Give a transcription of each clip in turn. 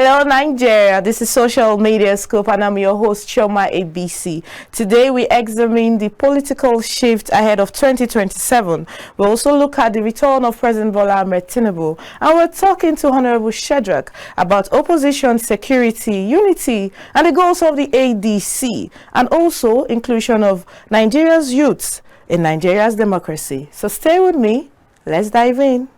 Hello Nigeria, this is Social Media Scoop and I'm your host Chioma ABC. Today we examine the political shift ahead of 2027. We also look at the return of President Bola Ahmed Tinubu, and we're talking to Honorable Shedrack about opposition, security, unity and the goals of the ADC, and also inclusion of Nigeria's youths in Nigeria's democracy. So stay with me, let's dive in.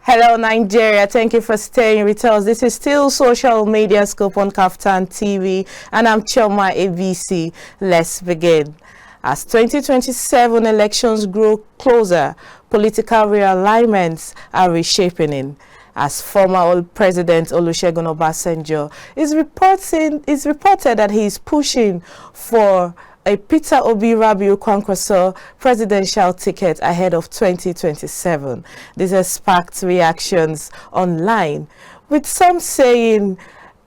Hello Nigeria, thank you for staying with us. This is still Social Media Scoop on Kaftan TV and I'm Chioma ABC. Let's begin. As 2027 elections grow closer, political realignments are reshaping. As former old President Olusegun Obasanjo is reported that he is pushing for a Peter Obi Rabiu Kwankwaso presidential ticket ahead of 2027. This has sparked reactions online, with some saying,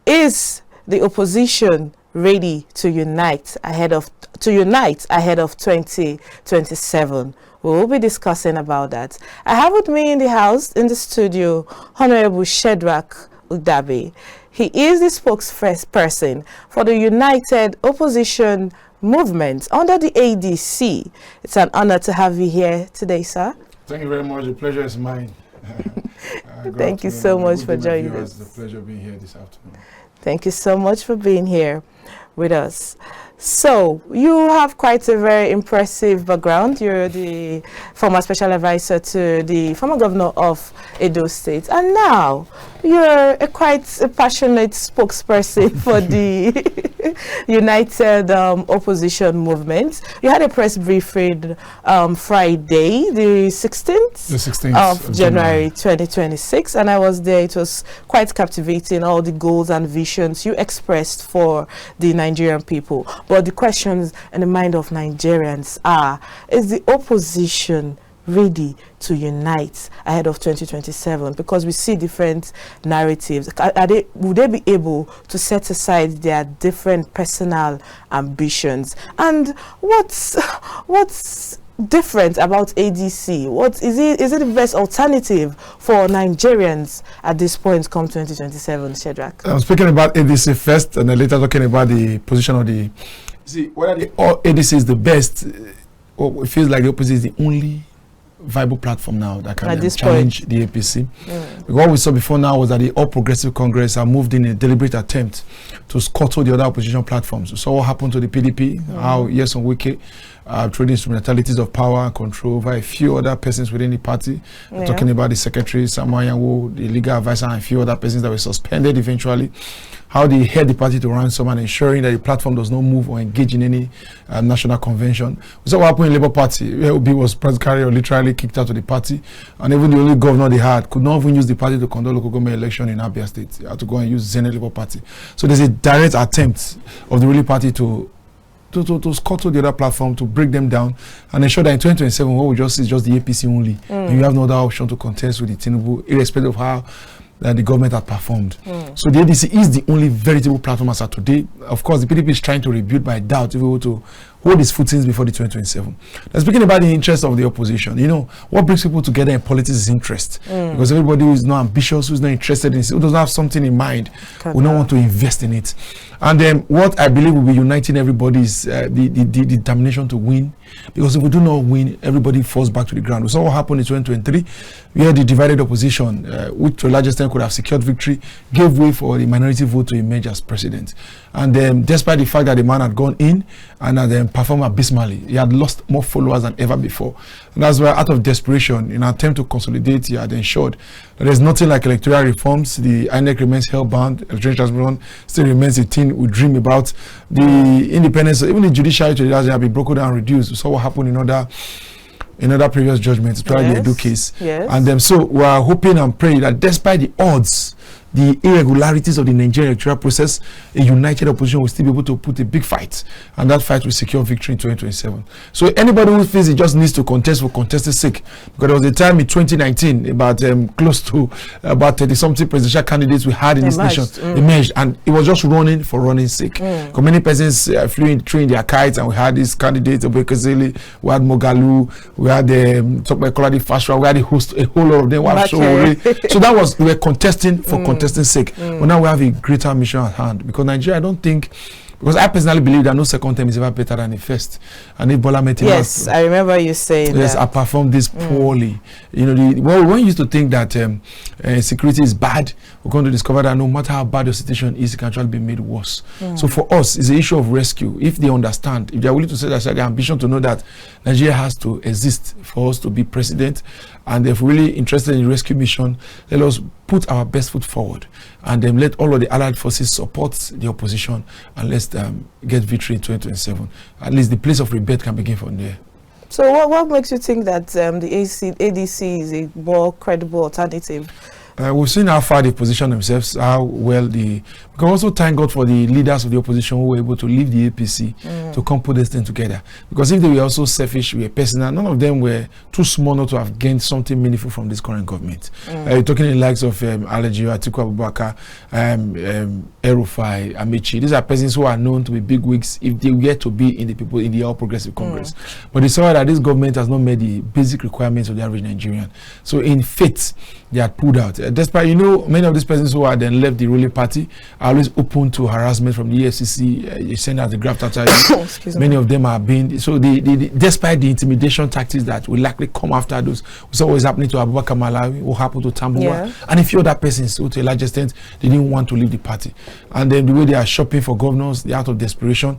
is the opposition ready to unite ahead of 2027? We will be discussing about that. I have with me in the studio, Honorable Shedrack Udabi. He is the spokesperson for the United Opposition Movement under the ADC. It's an honor to have you here today, sir. Thank you very much. The pleasure is mine. Thank you so much for joining us. It's a pleasure being here this afternoon. Thank you so much for being here with us. So, you have quite a very impressive background. You're the former special advisor to the former governor of Edo State, and now you're quite a passionate spokesperson for the United Opposition Movement. You had a press briefing Friday, the 16th of January 2026, and I was there. It was quite captivating, all the goals and visions you expressed for the Nigerian people. But the questions in the mind of Nigerians are, is the opposition ready to unite ahead of 2027? Because we see different narratives. Would they be able to set aside their different personal ambitions? And what's different about ADC? Is it the best alternative for Nigerians at this point come 2027, Shedrack? I'm speaking about ADC first and then later talking about the position of the... See, whether the ADC is the best, or it feels like the opposition is the only viable platform now that can challenge the APC. What we saw before now was that the All Progressive Congress have moved in a deliberate attempt to scuttle the other opposition platforms. We saw what happened to the PDP, how yes on Wike through the instrumentalities of power and control over a few other persons within the party. Talking about the secretary, Samuel Yanwo, the legal advisor, and a few other persons that were suspended eventually. How they held the party to ransom and ensuring that the platform does not move or engage in any national convention. We saw what happened in Labour Party, where Obi was practically or literally kicked out of the party, and even the only governor they had could not even use the party to conduct local government election in Abia State. They had to go and use Zenith Labour Party. So there's a direct attempt of the ruling party to scuttle the other platform, to break them down, and ensure that in 2027 what we just see is just the APC only. And you have no other option to contest with the Tinubu, irrespective of how the government had performed. So the ADC is the only veritable platform as of today. Of course, the PDP is trying to rebuild by doubt if we were to hold its footings before the 2027. Now, speaking about the interest of the opposition, you know, what brings people together in politics is interest. Because everybody who is not ambitious, who is not interested in it, who doesn't have something in mind, will not want to invest in it. And then what I believe will be uniting everybody is the determination to win. Because if we do not win, everybody falls back to the ground. We saw what happened in 2023. We had the divided opposition, which to a large extent could have secured victory, gave way for the minority vote to emerge as president. And then, despite the fact that the man had gone in and had performed abysmally, he had lost more followers than ever before. And that's why, out of desperation, in an attempt to consolidate, he had ensured that there's nothing like electoral reforms. The INEC remains hell-bound. Electoral transmission still remains a thing we dream about. The independence, even the judiciary to have been broken down and reduced. We saw what happened in other previous judgments, especially the Edo case. And so we are hoping and praying that despite the odds, the irregularities of the Nigerian electoral process, a united opposition will still be able to put a big fight, and that fight will secure victory in 2027. So anybody who feels he just needs to contest for contest's sake, because there was a time in 2019 about close to about 30-something presidential candidates we had in this nation emerged, and it was just running for running's sake. Because many persons flew in their kites, and we had these candidates, Obekezele, we had Mogalu, we had Tokwe Fashwa, we had a whole lot of them. So that was, we were contesting for contesting sake. But now we have a greater mission at hand, because Nigeria, I don't think, because I personally believe that no second term is ever better than the first. And if Bola Ahmed Tinubu, yes, I remember you saying that. I performed this poorly. You know, when you used to think that security is bad, we're going to discover that no matter how bad your situation is, it can actually be made worse. So for us, it's an issue of rescue. If they understand, if they are willing to say that, the ambition to know that Nigeria has to exist for us to be president, and they're really interested in rescue mission, let us put our best foot forward, and then let all of the allied forces support the opposition, and let's get victory in 2027. At least the place of rebirth can begin from there. So what makes you think that the ADC is a more credible alternative? We've seen how far they position themselves, how well we can also thank God for the leaders of the opposition who were able to leave the APC to come put this thing together. Because if they were also selfish, we were personal, none of them were too small not to have gained something meaningful from this current government. You're talking in the likes of Alejio, Atiku Abubakar, El-Rufai, Amechi. These are persons who are known to be big wigs if they were to be in the All Progressive Congress. But they saw that this government has not met the basic requirements of the average Nigerian. So in faith, they had pulled out. Despite, you know, many of these persons who had then left the ruling party are always open to harassment from the EFCC. You send out the graft after you. Many of them are being, so despite the intimidation tactics that will likely come after those, we saw what was happening to Abubakar Malawi, what happened to Tambuwa, and a few other persons who, to a large extent, they didn't want to leave the party. And then the way they are shopping for governors, they're out of desperation.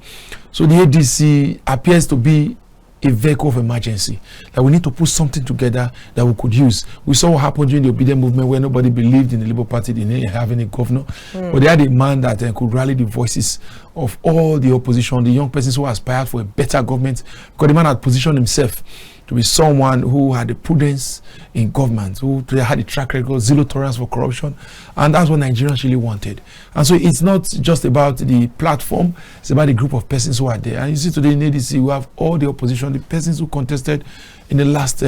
So the ADC appears to be a vehicle of emergency, that we need to put something together that we could use. We saw what happened during the obedient movement, where nobody believed in the Labour Party, they didn't have any governor, but they had a man that could rally the voices of all the opposition, the young persons who aspired for a better government, because the man had positioned himself to be someone who had the prudence in government, who had a track record, zero tolerance for corruption, and that's what Nigerians really wanted. And so it's not just about the platform, it's about the group of persons who are there. And you see today in ADC, we have all the opposition, the persons who contested in the last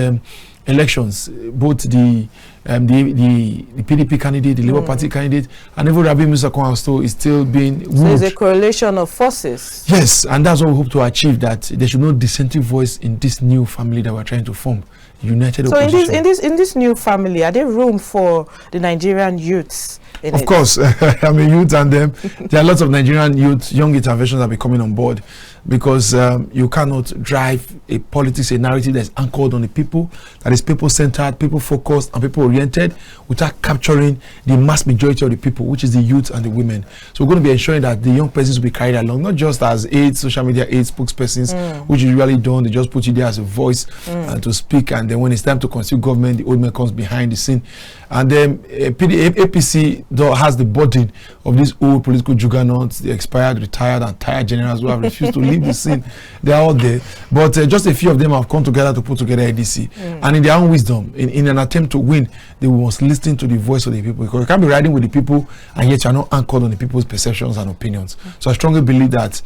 elections, both the PDP candidate, the Labour Party candidate, and even Rabi Musa Kwansto is still being wooed. So it's a correlation of forces. Yes, and that's what we hope to achieve, that there should no dissenting voice in this new family that we're trying to form, united opposition. So in this new family, are there room for the Nigerian youths? Of course, I'm a youth, and there are lots of Nigerian youth, young interventions that are coming on board, because you cannot drive a politics, a narrative that is anchored on the people, that is people-centered, people-focused, and people-oriented, without capturing the mass majority of the people, which is the youth and the women. So we're going to be ensuring that the young persons will be carried along, not just as aides, social media aides, spokespersons, which is usually done. They just put you there as a voice and to speak, and then when it's time to constitute government, the old man comes behind the scene. And then APC has the burden of these old political juggernauts, the expired, retired, and tired generals who have refused to leave the scene. They are all there, but just a few of them have come together to put together ADC, and in their own wisdom, in an attempt to win, they must listen to the voice of the people, because you can't be riding with the people and yet you are not anchored on the people's perceptions and opinions. So I strongly believe that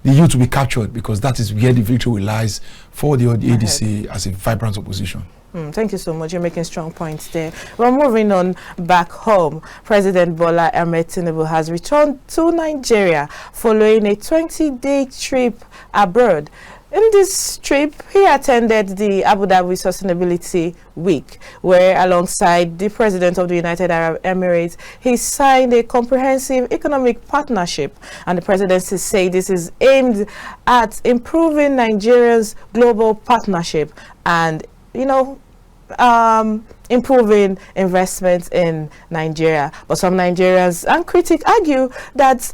the youth will be captured, because that is where the victory lies for the ADC as a vibrant opposition. Thank you so much. You're making strong points there. Well, moving on back home, President Bola Ahmed Tinubu has returned to Nigeria following a 20-day trip abroad. In this trip, he attended the Abu Dhabi Sustainability Week, where alongside the President of the United Arab Emirates, he signed a comprehensive economic partnership. And the presidency say this is aimed at improving Nigeria's global partnership and, you know, improving investments in Nigeria. But some Nigerians and critics argue that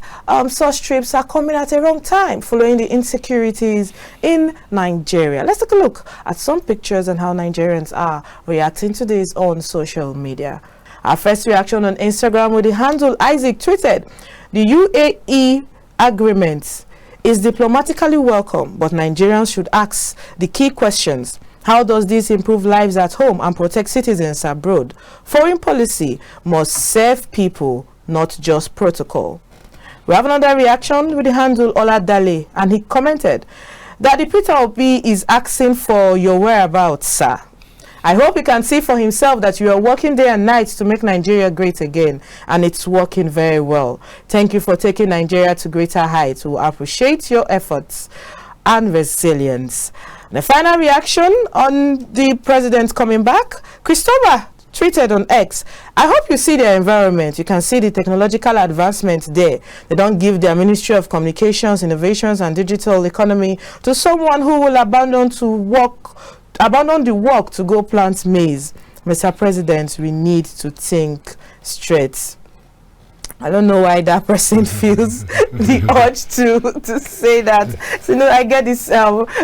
such trips are coming at a wrong time following the insecurities in Nigeria. Let's take a look at some pictures and how Nigerians are reacting to this on social media. Our first reaction on Instagram with the handle Isaac tweeted, "The UAE agreement is diplomatically welcome, but Nigerians should ask the key questions. How does this improve lives at home and protect citizens abroad? Foreign policy must serve people, not just protocol. We have another reaction with the handle Oladale, and he commented that the Peter Obi is asking for your whereabouts, sir. I hope he can see for himself that you are working day and night to make Nigeria great again, and it's working very well. Thank you for taking Nigeria to greater heights. We appreciate your efforts and resilience. The final reaction on the president coming back, Christopher tweeted on X, I hope you see their environment. You can see the technological advancement there. They don't give their Ministry of Communications, Innovations and Digital Economy to someone who will abandon the work to go plant maize. Mr. President, we need to think straight. I don't know why that person feels the urge to say that. So, you know, I get this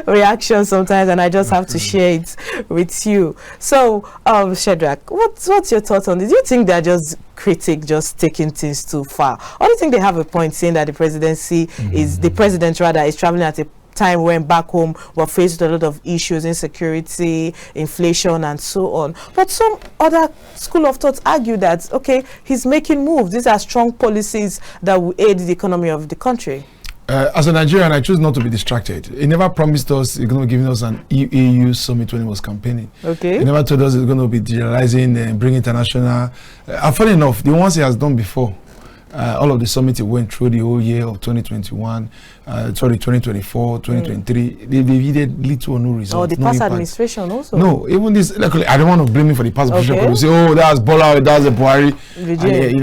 reaction sometimes, and I just have to share it with you. So, Shedrack, what's your thoughts on this? Do you think they're just critics, just taking things too far? Or do you think they have a point saying that the presidency is, the president rather, is traveling at a time when back home we're faced with a lot of issues, insecurity, inflation, and so on? But some other school of thought argue that, okay, he's making moves. These are strong policies that will aid the economy of the country. As a Nigerian, I choose not to be distracted. He never promised us he's going to give us an EU summit when he was campaigning. Okay. He never told us he's going to be digitalizing and bring international. Funny enough, the ones he has done before, all of the summits he went through the whole year of 2021, 2024, 2023, they yielded little or no results. Oh, the past administration also? No, even this, like, I don't want to blame him for the past administration, because we say, oh, that's Bola, that's the Buhari,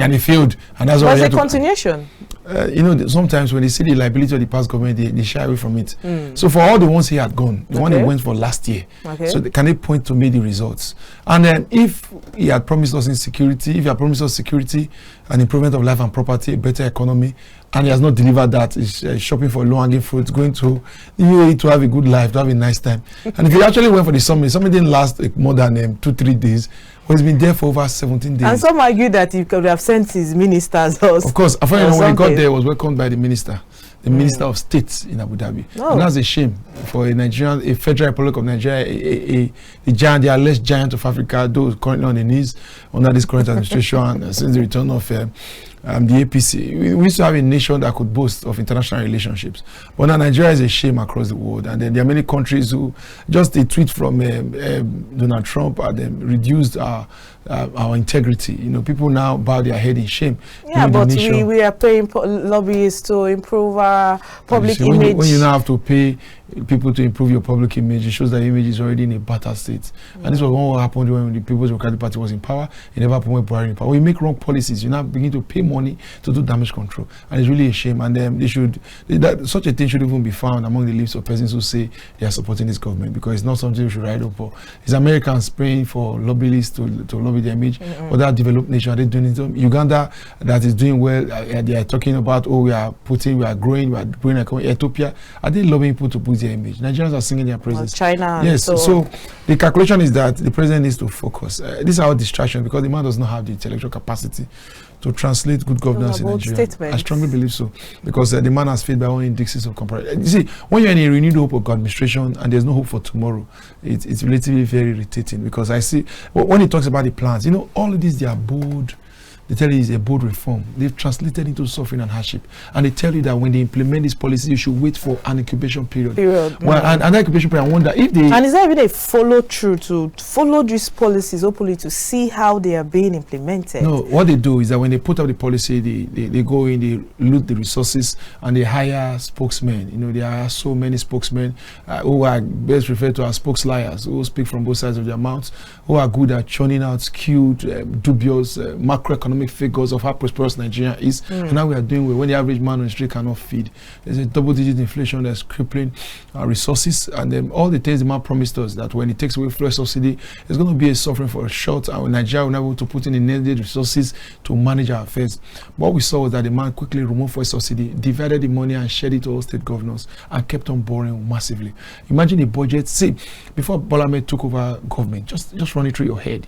and he failed. And that's why. What's the continuation? You know, sometimes when they see the liability of the past government, they shy away from it. So for all the ones he had gone, the one he went for last year, so can they point to me the results? And then if he had promised us insecurity, if he had promised us security, an improvement of life and property, a better economy, and he has not delivered that, he's shopping for low-hanging fruits, going to UAE to have a good life, to have a nice time. And if he actually went for the summit didn't last more than 2-3 days. Well, he's been there for over 17 days. And some argue that he could have sent his ministers also. Of course, when he got there, he was welcomed by the minister of State in Abu Dhabi. And that's a shame for a Nigerian, a Federal Republic of Nigeria, a giant, the alleged giant of Africa, those currently on the knees under this current administration, and since the return of the APC. We used to have a nation that could boast of international relationships. But now Nigeria is a shame across the world. And then there are many countries who, just a tweet from Donald Trump, reduced our integrity. You know, people now bow their head in shame. Yeah, but we are paying lobbyists to improve our public image. When you now have to pay people to improve your public image, it shows that your image is already in a battered state. And this was what happened when the People's Democratic Party was in power. It never happened when Buhari in power. When you make wrong policies, you now begin to pay money to do damage control. And it's really a shame. And such a thing should even be found among the lips of persons who say they are supporting this government, because it's not something we should ride up for. It's Americans paying for lobbyists to lobby their image. Other developed nations, are they doing it? Uganda, that is doing well, they are talking about, oh, we are growing economy. Ethiopia, are they lobbying people to put their image? Nigerians are singing their praises. China. Yes, so the calculation is that the president needs to focus. This is our distraction, because the man does not have the intellectual capacity to translate good governance in Nigeria. I strongly believe so, because the man has failed by all indices of comparison. You see, when you're in a renewed hope of administration and there's no hope for tomorrow, it's relatively very irritating, because I see when he talks about the plans, you know, all of these, they are bold. They tell you it's a bold reform. They've translated into suffering and hardship. And they tell you that when they implement this policy, you should wait for an incubation period. Well, and that incubation period, I wonder if they... And is there even a follow-through to follow these policies openly to see how they are being implemented? No, what they do is that when they put up the policy, they go in, they loot the resources, and they hire spokesmen. You know, there are so many spokesmen who are best referred to as spokesliars, who speak from both sides of their mouths, who are good at churning out skewed, dubious, macroeconomic figures of how prosperous Nigeria is. And now we are doing well when the average man on the street cannot feed. There's a double-digit inflation that's crippling our resources, and then all the things the man promised us, that when he takes away fuel subsidy, there's going to be a suffering for a short, and Nigeria will not be able to put in the needed resources to manage our affairs. What we saw was that the man quickly removed fuel subsidy, divided the money and shared it to all state governors, and kept on borrowing massively. Imagine a budget. See, before Bola Ahmed took over government, just run it through your head.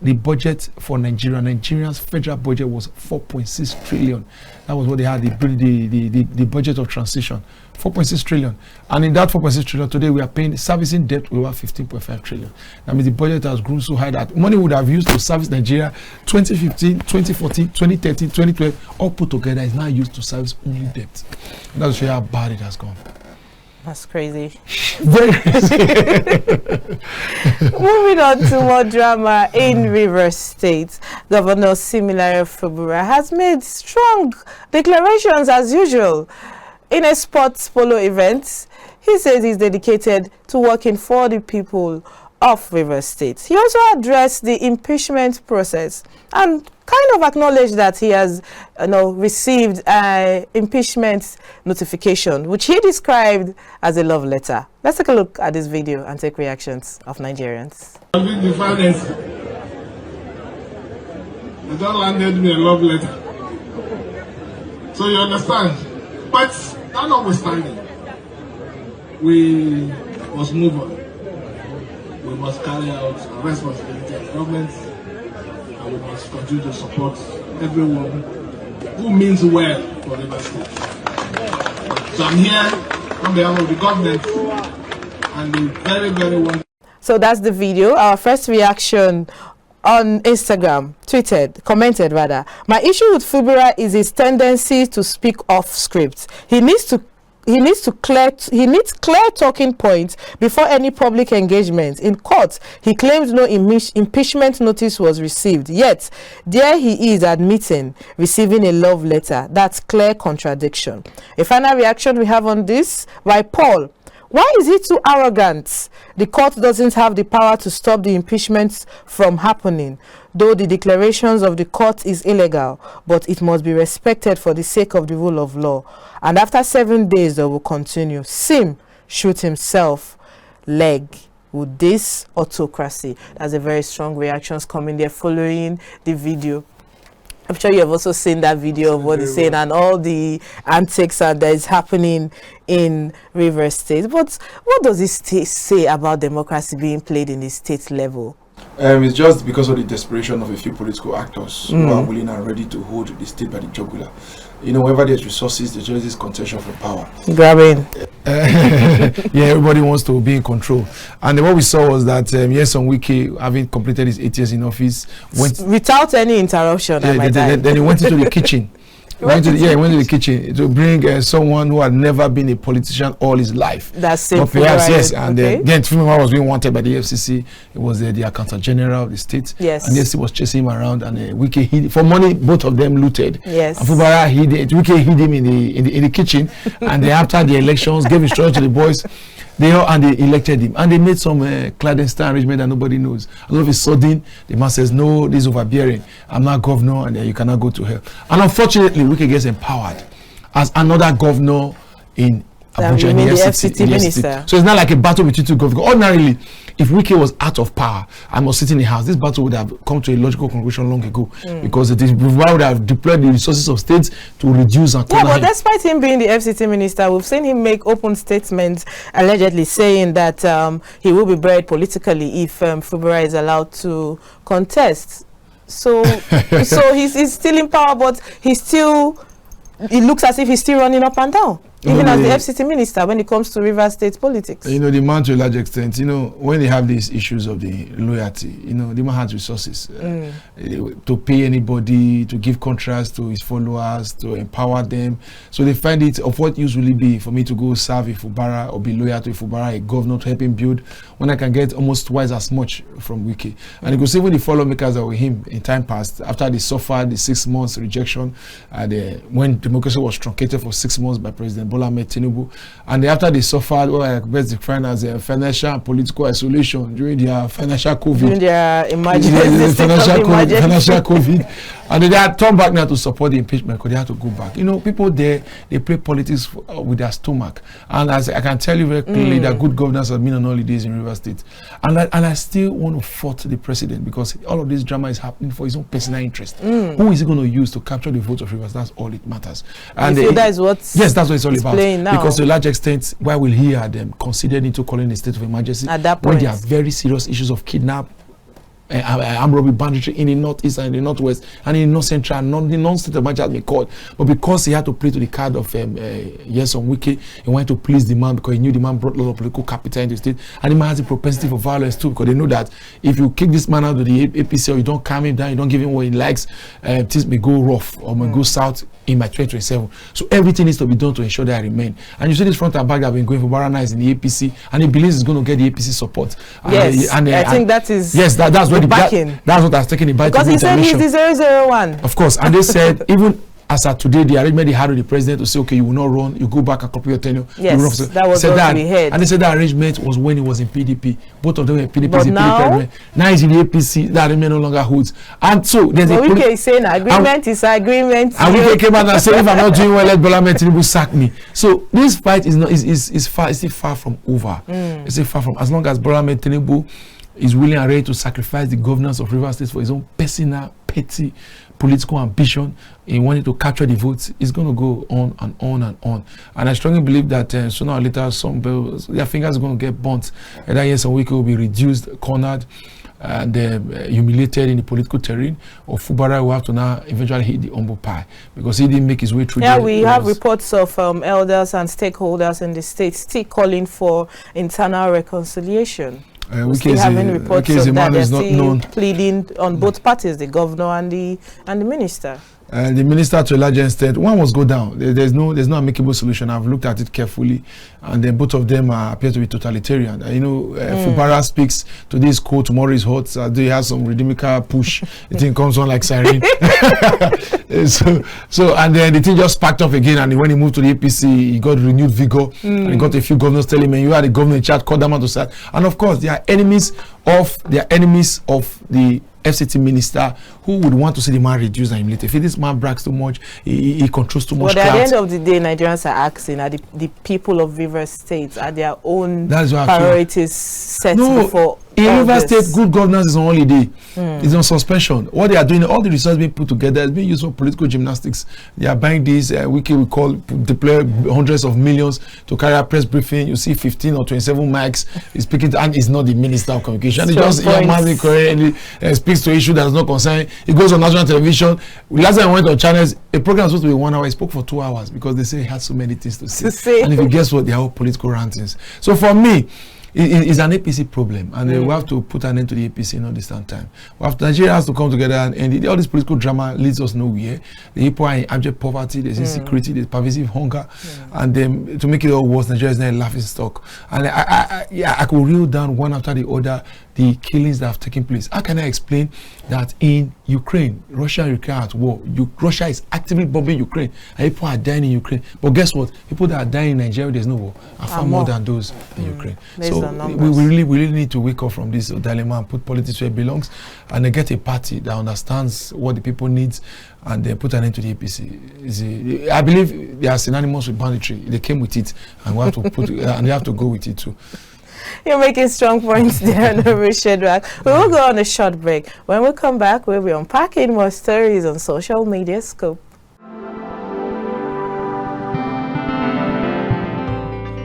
The budget for Nigerians federal budget was 4.6 trillion. That was what they had, the budget of transition, 4.6 trillion. And in that 4.6 trillion, today we are paying servicing debt over 15.5 trillion. That means the budget has grown so high that money would have used to service Nigeria 2015, 2014, 2013, 2012, all put together is now used to service only debt. And that's how bad it has gone. That's crazy. Very crazy. Moving on to more drama in Rivers State, Governor Siminalayi Fubara has made strong declarations as usual. In a sports polo event, he says he's dedicated to working for the people of Rivers State. He also addressed the impeachment process and kind of acknowledged that he has received an impeachment notification, which he described as a love letter. Let's take a look at this video and take reactions of Nigerians. The finance, they don't landed me a love letter. So you understand? But that notwithstanding, we must move on. We must carry out our responsibility as government, and we must continue to support everyone who means well for Rivers State. So I'm here on behalf of the government and the very, very wonderful. So that's the video. Our first reaction on Instagram, commented rather. My issue with Fubara is his tendency to speak off script. He needs clear talking points before any public engagement. In court, he claimed no impeachment notice was received. Yet, there he is admitting receiving a love letter. That's clear contradiction. A final reaction we have on this by Paul. Why is he too arrogant? The court doesn't have the power to stop the impeachments from happening, though the declarations of the court is illegal, but it must be respected for the sake of the rule of law. And after 7 days, they will continue. Sim shoot himself leg with this autocracy. That's a very strong reactions coming there following the video. I'm sure you have also seen that video of what he's saying and all the antics that is happening in Rivers State. But what does this say about democracy being played in the state level? It's just because of the desperation of a few political actors who are willing and ready to hold the state by the jugular. You know, whenever there's resources, there's just this contention for power. Grabbing. Yeah, everybody wants to be in control. And what we saw was that yes, on Wike, having completed his 8 years in office, went without any interruption. Then he went into the kitchen. He went to the kitchen to bring someone who had never been a politician all his life. That's simple. Yes, and then Fubara was being wanted by the FCC. It was the accountant general of the state. Yes. And he was chasing him around, and Wike hid for money. Both of them looted. Yes. And Fubara Wike hid him in the kitchen, and then after the elections, gave instructions to the boys. They elected him, and they made some clandestine arrangement that nobody knows. All of a sudden, the man says, "No, this is overbearing. I'm not governor, and you cannot go to hell." And unfortunately, Wike gets empowered as another governor in Abuja, in the FCT minister. So it's not like a battle between two governors. Ordinarily, if Wike was out of power and was sitting in the house, this battle would have come to a logical conclusion long ago, because the would have deployed the resources of states to reduce and but despite him being the FCT minister, we've seen him make open statements allegedly saying that he will be buried politically if Fubara is allowed to contest. So he's still in power, but it looks as if he's still running up and down. Even as the FCT minister, when it comes to Rivers State politics. You know, the man to a large extent, you know, when they have these issues of the loyalty, you know, the man has resources to pay anybody, to give contracts to his followers, to empower them. So they find it of what use will it be for me to go serve a Fubara or be loyal to a Fubara, a governor, to help him build, when I can get almost twice as much from Wike. And you could see when the follow makers that were him in time past, after they suffered the 6 months rejection, when democracy was truncated for 6 months by President Bola Ahmed Tinubu, and after they suffered what I best define as a financial and political isolation during their financial COVID, during their financial COVID, and they had turned back now to support the impeachment because they had to go back. You know, people there, they play politics with their stomach, and as I can tell you very clearly, that good governance has been on holidays in Rivers State, and I still want to fault the president because all of this drama is happening for his own personal interest. Who is he going to use to capture the vote of Rivers? That's all it matters. And that is what that's what it's all about. Now. Because to a large extent, why will he have them considered into calling a state of emergency at that point, when there are very serious issues of kidnap, armed robbery banditry in the northeast and in the northwest and in the north central and the non-state of Nigeria has been caught. But because he had to play to the card of Nyesom Wike, he wanted to please the man because he knew the man brought a lot of political capital into the state, and the man has a propensity for violence too, because they know that if you kick this man out of the APC or you don't calm him down, you don't give him what he likes, things may go rough or may go south in my 2027. So everything needs to be done to ensure that I remain. And you see this front and back that have been going for Barana is in the APC, and he believes he's going to get the APC support. Yes, I think that is. Yes, that's what that's what has taken the bite. Because he said he's the 001. Of course, and they said even as of today, the arrangement they had with the president to say, okay, you will not run, you go back and complete your tenure. Yes, that was what we heard. And they said that arrangement was when he was in PDP. Both of them were in PDP. But now he's in the APC. That arrangement no longer holds. And so there's a. Wike is saying agreement is agreement. And Wike came out and said, if I'm not doing well, let Bola Ahmed Tinubu sack me. So this fight is not still far from over. It's still far from, as long as Bola Ahmed Tinubu is willing and ready to sacrifice the governance of Rivers State for his own personal, petty political ambition in wanting to capture the votes, is going to go on and on and on. And I strongly believe that sooner or later, their fingers are going to get burnt. Either Nyesom Wike will be reduced, cornered, and humiliated in the political terrain, or Fubara will have to now eventually hit the humble pie because he didn't make his way through. Yeah, we have reports of elders and stakeholders in the state still calling for internal reconciliation. We still having reports of that. They're still pleading on both parties, the governor and the minister. The minister, to a large extent, one must go down. There's no amicable solution. I've looked at it carefully, and then both of them appear to be totalitarian. Fubara speaks, today is cold, tomorrow is hot. They have some rhythmical push. The thing comes on like siren. so and then the thing just sparked up again. And when he moved to the APC, he got renewed vigor. And he got a few governors telling him, "You are the governor in charge. Call them out to start." And of course, they are enemies of the FCT minister who would want to see the man reduced and humiliated. If this man brags too much, he controls too much. But at the end of the day, Nigerians are asking, are the people of Rivers State, are their own priorities set before? In Rivers State, good governance is on holiday. It's on suspension. What they are doing, all the resources being put together is being used for political gymnastics. They are buying these, we deploy hundreds of millions to carry out press briefing. You see 15 or 27 mics. He's speaking to, and he's not the minister of communication. He just speaks to issue that is not concerned. He goes on national television. Last time I went on channels, a program was supposed to be 1 hour. He spoke for 2 hours because they say he had so many things to say. And if you guess what, they are all political rantings. So for me, it's an APC problem, and we have to put an end to the APC in all distant time. Nigeria has to come together, and all this political drama leads us nowhere. The people are in abject poverty, there's insecurity, there's pervasive hunger, and then to make it all worse, Nigeria is now a laughing stock. And I could reel down one after the other the killings that have taken place. How can I explain that in Ukraine, Russia and Ukraine are at war? Russia is actively bombing Ukraine, and people are dying in Ukraine. But guess what? People that are dying in Nigeria, there's no war, are far more than those in Ukraine. So we really need to wake up from this dilemma and put politics where it belongs, and then get a party that understands what the people need, and then put an end to the APC. I believe they are synonymous with banditry. They came with it, and we have to put and they have to go with it too. You're making strong points there, Honorable Shedrack. We will go on a short break. When we come back, we'll be unpacking more stories on Social Media Scoop.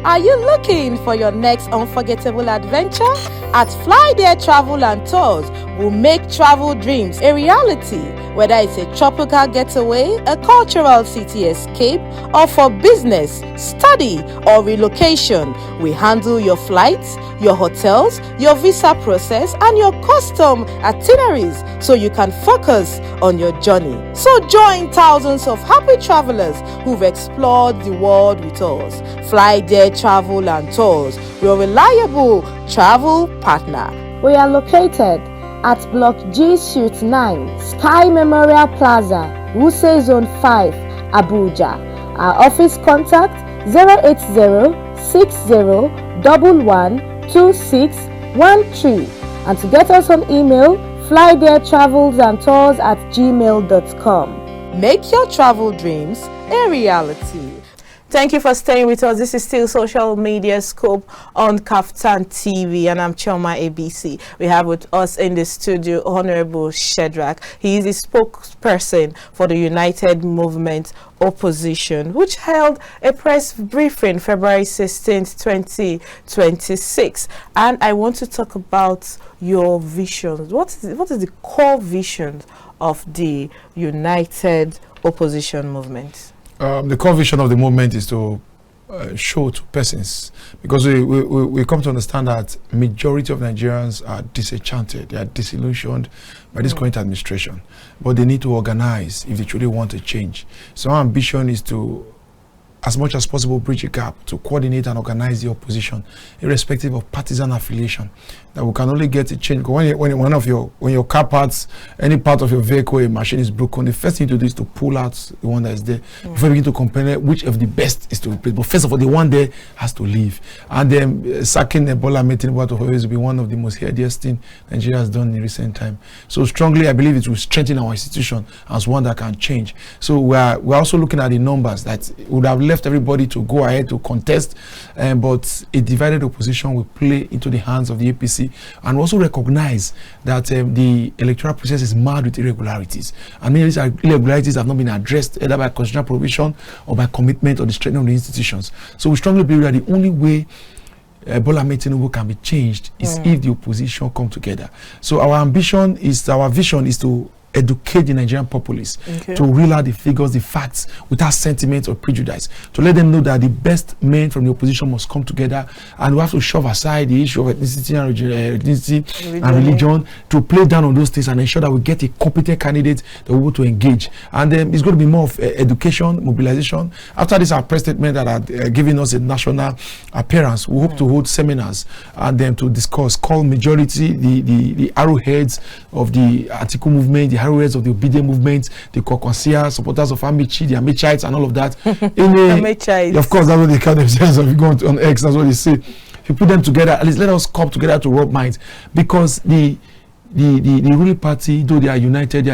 Are you looking for your next unforgettable adventure? At Fly There Travel and Tours, we'll make travel dreams a reality. Whether it's a tropical getaway, a cultural city escape, or for business, study, or relocation, we handle your flights, your hotels, your visa process, and your custom itineraries so you can focus on your journey. So join thousands of happy travelers who've explored the world with us. Fly There Travel and Tours, your reliable travel partner. We are located at Block G Suite 9, Sky Memorial Plaza, Wuse Zone 5, Abuja. Our office contact 08060112613, and to get us on email, flytheretravelsandtours@gmail.com. Make your travel dreams a reality. Thank you for staying with us. This is still Social Media Scope on Kaftan TV, and I'm Chioma ABC. We have with us in the studio Honorable Shedrack. He is the spokesperson for the United Movement Opposition, which held a press briefing February 16th, 2026. And I want to talk about your visions. What is the core vision of the United Opposition Movement? The core vision of the movement is to show to persons, because we come to understand that majority of Nigerians are disenchanted, they are disillusioned by this current administration, but they need to organize if they truly want to change. So our ambition is to, as much as possible, bridge a gap, to coordinate and organize the opposition, irrespective of partisan affiliation. That we can only get a change. When your car parts, any part of your vehicle, a machine is broken, the first thing to do is to pull out the one that is there before you begin to compare which of the best is to replace. But first of all, the one there has to leave. And then sacking Bola Ahmed Tinubu to always be one of the most headiest things Nigeria has done in recent time. So strongly, I believe it will strengthen our institution as one that can change. So we're also looking at the numbers that would have left everybody to go ahead to contest, but a divided opposition will play into the hands of the APC, and also recognize that the electoral process is marred with irregularities, and many of these irregularities have not been addressed either by constitutional provision or by commitment or the strengthening of the institutions. So we strongly believe that the only way Bola Ahmed Tinubu can be changed is if the opposition come together. So our vision is to educate the Nigerian populace, to reel out the figures, the facts, without sentiment or prejudice, to let them know that the best men from the opposition must come together, and we have to shove aside the issue of ethnicity and religion, to play down on those things and ensure that we get a competent candidate that we want to engage. And then it's going to be more of education, mobilization. After this, our press statement that are giving us a national appearance, we hope to hold seminars and then to discuss, call majority, the arrowheads of the Atiku movement, the arrowheads of the Obedient movement, the Kokonsia, supporters of Amici, the Amichites, and all of that. Of course, that's what they call themselves. If you go on X, that's what they say. If you put them together, at least let us come together to rub minds, because the ruling party, though they are united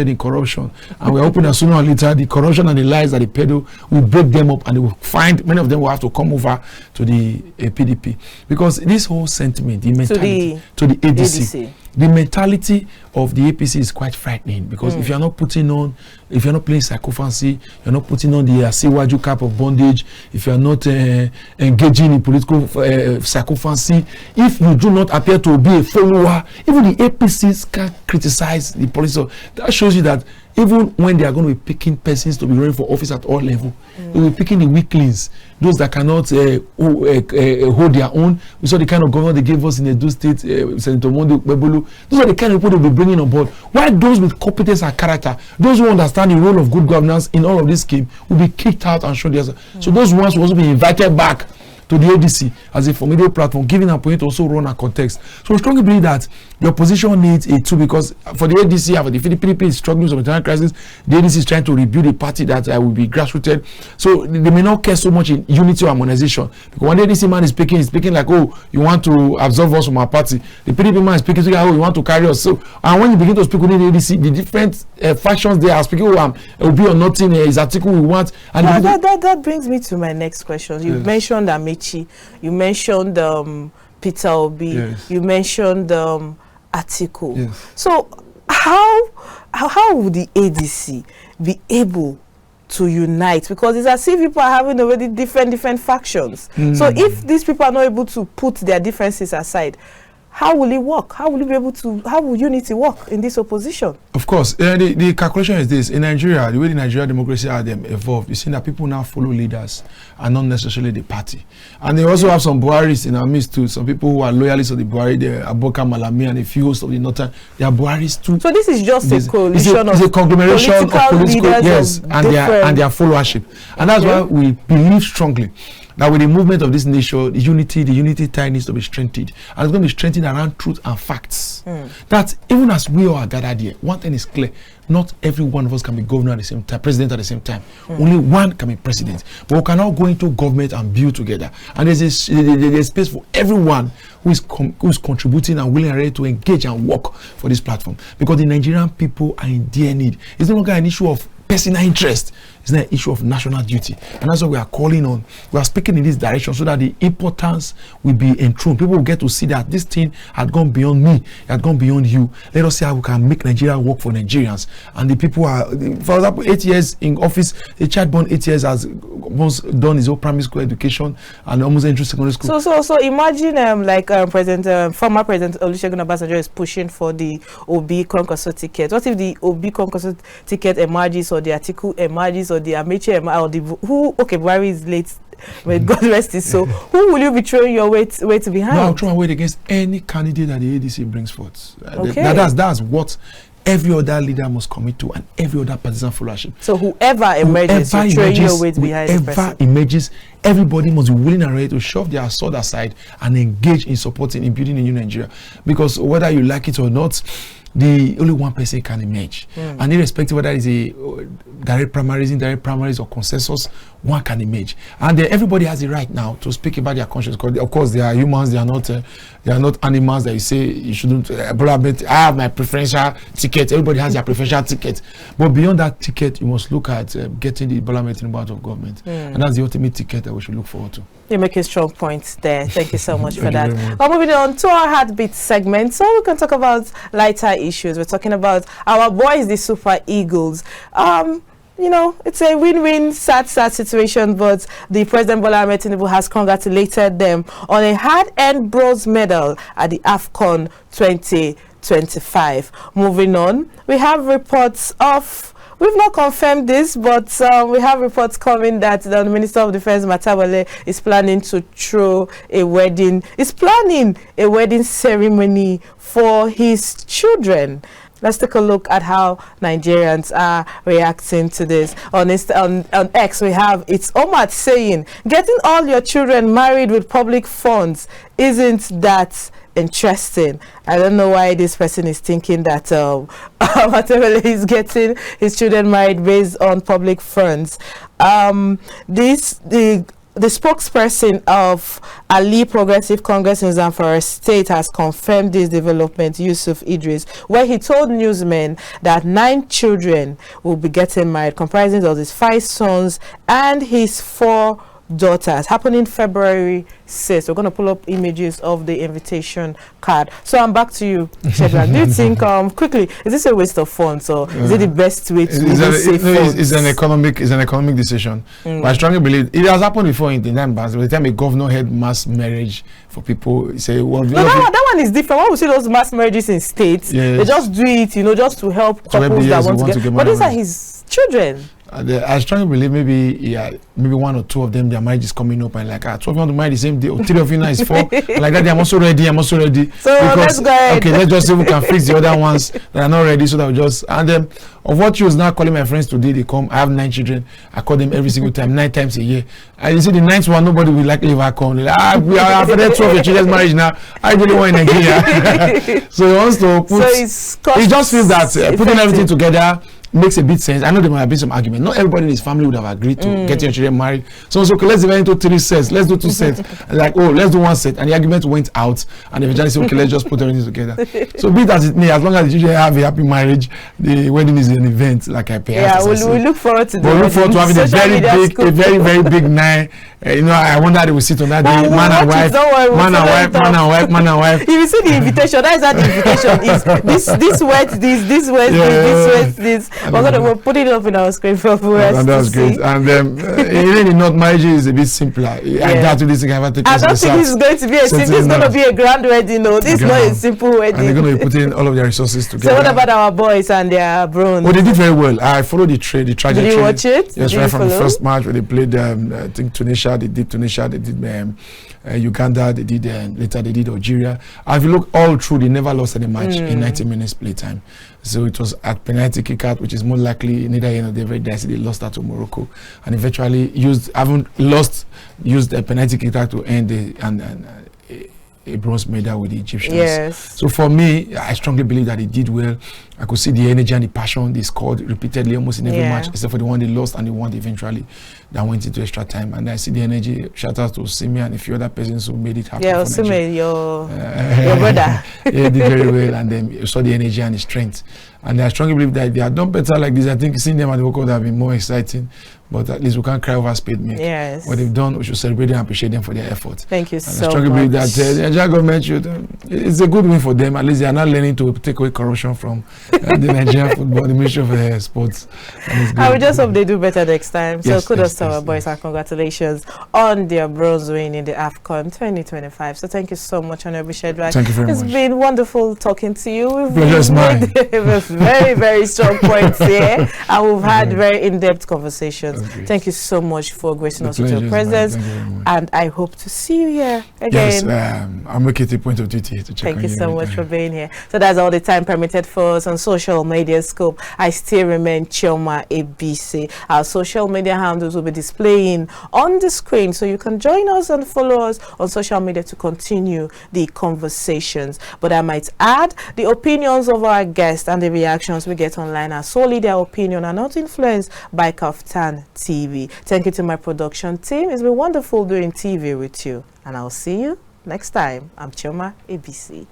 in corruption, and we're hoping that sooner or later the corruption and the lies that they peddle will break them up, and they will find many of them will have to come over to the PDP, because this whole sentiment, the mentality to the ADC. The mentality of the APC is quite frightening, because if you're not playing psychophancy, you're not putting on the Asiwaju cap of bondage, if you're not engaging in political psychophancy, if you do not appear to be a follower, even the APCs can criticize the policy. That shows you that even when they are going to be picking persons to be running for office at all levels, they will be picking the weaklings, those that cannot hold their own. We saw the kind of governor they gave us in Edo State, Senator Mondo Bebulu. Those are the kind of people they'll be bringing on board. While those with competence and character, those who understand the role of good governance in all of this scheme, will be kicked out and shown theirs. So those ones will also be invited back to the ADC as a formidable platform, giving a point to also run a context. So we strongly believe that the opposition needs a tool, because for the ADC, after the PDP is struggling with the internal crisis, the ADC is trying to rebuild a party that will be grassrooted. So they may not care so much in unity or harmonization, because when the ADC man is speaking like, oh, you want to absolve us from our party. The PDP man is speaking like, oh, you want to carry us. So, and when you begin to speak within the ADC, the different factions they are speaking, oh, it will be or nothing, is article we want. And that brings me to my next question. You mentioned Amici, you mentioned Peter Obi, you mentioned Atiku. So how would the ADC be able to unite? Because it's as if people are having already different factions. So if these people are not able to put their differences aside, how will it work? How will unity work in this opposition? Of course, the calculation is this. In Nigeria, the way the Nigerian democracy has evolved, you see that people now follow leaders and not necessarily the party. And they also have some Buharis in our midst too. Some people who are loyalists of the Buhari, the Aboka Malami and a few hosts of the Northern, they are Buharis too. So this is just a coalition it's a conglomeration of political leaders and their followership. And that's why we believe strongly that with the movement of this nation, the unity tie needs to be strengthened. And it's going to be strengthened around truth and facts. That even as we all are gathered here, one thing is clear: not every one of us can be governor at the same time, president at the same time. Only one can be president. But we cannot go into government and build together. And there's space for everyone who is contributing and willing and ready to engage and work for this platform. Because the Nigerian people are in dear need. It's no longer an issue of personal interest. It's not an issue of national duty. And that's what we are calling on. We are speaking in this direction so that the importance will be enthroned. People will get to see that this thing had gone beyond me, it had gone beyond you. Let us see how we can make Nigeria work for Nigerians. And the people are, for example, 8 years in office, a child born 8 years has almost done his whole primary school education and almost entering secondary school. So imagine former President Olusegun Obasanjo is pushing for the Obi Kwankwaso ticket. What if the Obi Kwankwaso ticket emerges, or the Atiku emerges, or the Amechi or the Buhari is late? May God rest his soul. Who will you be throwing your weight behind? No, I'll throw my weight against any candidate that the ADC brings forth. That's what every other leader must commit to, and every other partisan followership. So whoever emerges, you're throwing your weight behind the person. Whoever emerges, everybody must be willing and ready to shove their sword aside and engage in supporting, in building a new Nigeria. Because whether you like it or not, the only one person can emerge, and irrespective whether it's a direct primaries, indirect primaries, or consensus, one can emerge. And everybody has the right now to speak about their conscience. Because of course they are humans; they are not animals that you say you shouldn't. I have my preferential ticket. Everybody has their preferential ticket, but beyond that ticket, you must look at getting the Bola Tinubu out of government, and that's the ultimate ticket that we should look forward to. You're making strong points there. Thank you so much for that. Well, moving on to our Heartbeat segment, so we can talk about lighter issues. We're talking about our boys, the Super Eagles. You know, it's a win-win, sad situation, but the President Bola Ahmed Tinubu has congratulated them on a hard-earned bronze medal at the AFCON 2025. Moving on, we have reports of, we've not confirmed this, but we have reports coming that the Minister of Defense, Matabale, is planning to throw a wedding, ceremony for his children. Let's take a look at how Nigerians are reacting to this. On X, we have It's Omat saying, getting all your children married with public funds, isn't that interesting? I don't know why this person is thinking that Matabele is getting his children married based on public funds. The spokesperson of Ali Progressive Congress in Zamfara State has confirmed this development, Yusuf Idris, where he told newsmen that 9 children will be getting married, comprising of his 5 sons and his 4 daughters, happening February 6th. We're going to pull up images of the invitation card. So I'm back to you, Shedrack. Do you think, quickly, is this a waste of funds, or is it the best way to save funds? It's an economic decision. But I strongly believe it has happened before in the Nambas. By the time a governor had mass marriage for people, say, well, that one is different. When we see those mass marriages in states, they just do it, just to help couples that want to get. But these are his children. I strongly believe maybe 1 or 2 of them, their marriage is coming up, and like 2 of you want to marry the same day, or 3 of you now is 4. Like that, I'm also ready. So let's go ahead. Okay, let's just see if we can fix the other ones that are not ready, so that we just, and then of what you was now calling my friends today, they come. I have 9 children. I call them every single time, 9 times a year. And you see the 9th one, nobody will likely ever come. Like, we are after that 2 of your children's marriage now. I really want in Nigeria. So he wants to put. He just feels that putting everything together makes a bit sense. I know there might have been some argument. Not everybody in his family would have agreed to get your children married. So okay, let's divide into 3 sets. Let's do 2 sets. Like, let's do 1 set. And the argument went out. And eventually say, okay, let's just put everything together. So be it as it may, as long as the children have a happy marriage, the wedding is an event, like I pay. Yeah, we look forward to we'll look forward to having a very, very big night. I wonder how they will sit on that day. Man and wife. If you see the invitation, that is how the invitation is. This wet, this. We're putting it up in our screen for us. And that's great. And even not marriage is a bit simpler. I doubt this thing. I don't think this is going to be this is going to be a grand wedding. No, this is not a simple wedding. And they're going to be putting all of their resources together. So what about our boys and their bros? Well, they did very well. I followed the trajectory. Did you watch it? Yes, right from the first match where they played. I think Tunisia. They did Uganda. They did later. They did Algeria. If you look all through, they never lost any match in 90 minutes playtime. So it was at penalty kick out, which is more likely neither end of the very dicey. They lost that to Morocco, and eventually used the penalty kick out to end a bronze medal with the Egyptians. Yes. So for me, I strongly believe that they did well. I could see the energy and the passion they scored repeatedly almost in every match, except for the one they lost and the one eventually that went into extra time. And I see the energy. Shout out to Simi and a few other persons who made it happen. Yeah, Simi, your your brother. Yeah, he did very well, and then you saw the energy and the strength. And I strongly believe that if they had done better like this, I think seeing them at the World Cup would have been more exciting. But at least we can't cry over spade milk. Yes. What they've done, we should celebrate them and appreciate them for their efforts. Thank you and so I strongly much. believe that the Nigerian government should, it's a good win for them. At least they are not learning to take away corruption from the Nigerian football, the Ministry of Sports. I will just hope they do better next time. So Yes, kudos yes, to our yes, boys yes. and congratulations on their bronze win in the AFCON 2025. So thank you so much, Honorable Shedrack. Thank you very much. It's been wonderful talking to you. Pleasure is mine. It was very, very strong points here, and we've had very in-depth conversations. Okay. Thank you so much for gracing The us with your pleasure is mine. presence, Thank you very much. and I hope to see you here Yes, again. I'll make it a point of duty to check Thank on you you. so much anytime. for being here. So that's all the time permitted for us on Social Media Scope. I still remain Chioma ABC. Our social media handles will be displaying on the screen, so you can join us and follow us on social media to continue the conversations. But I might add, the opinions of our guests and the reactions we get online are solely their opinion and not influenced by Kaftan TV. Thank you to my production team. It's been wonderful doing TV with you, and I'll see you next time. I'm Chioma ABC.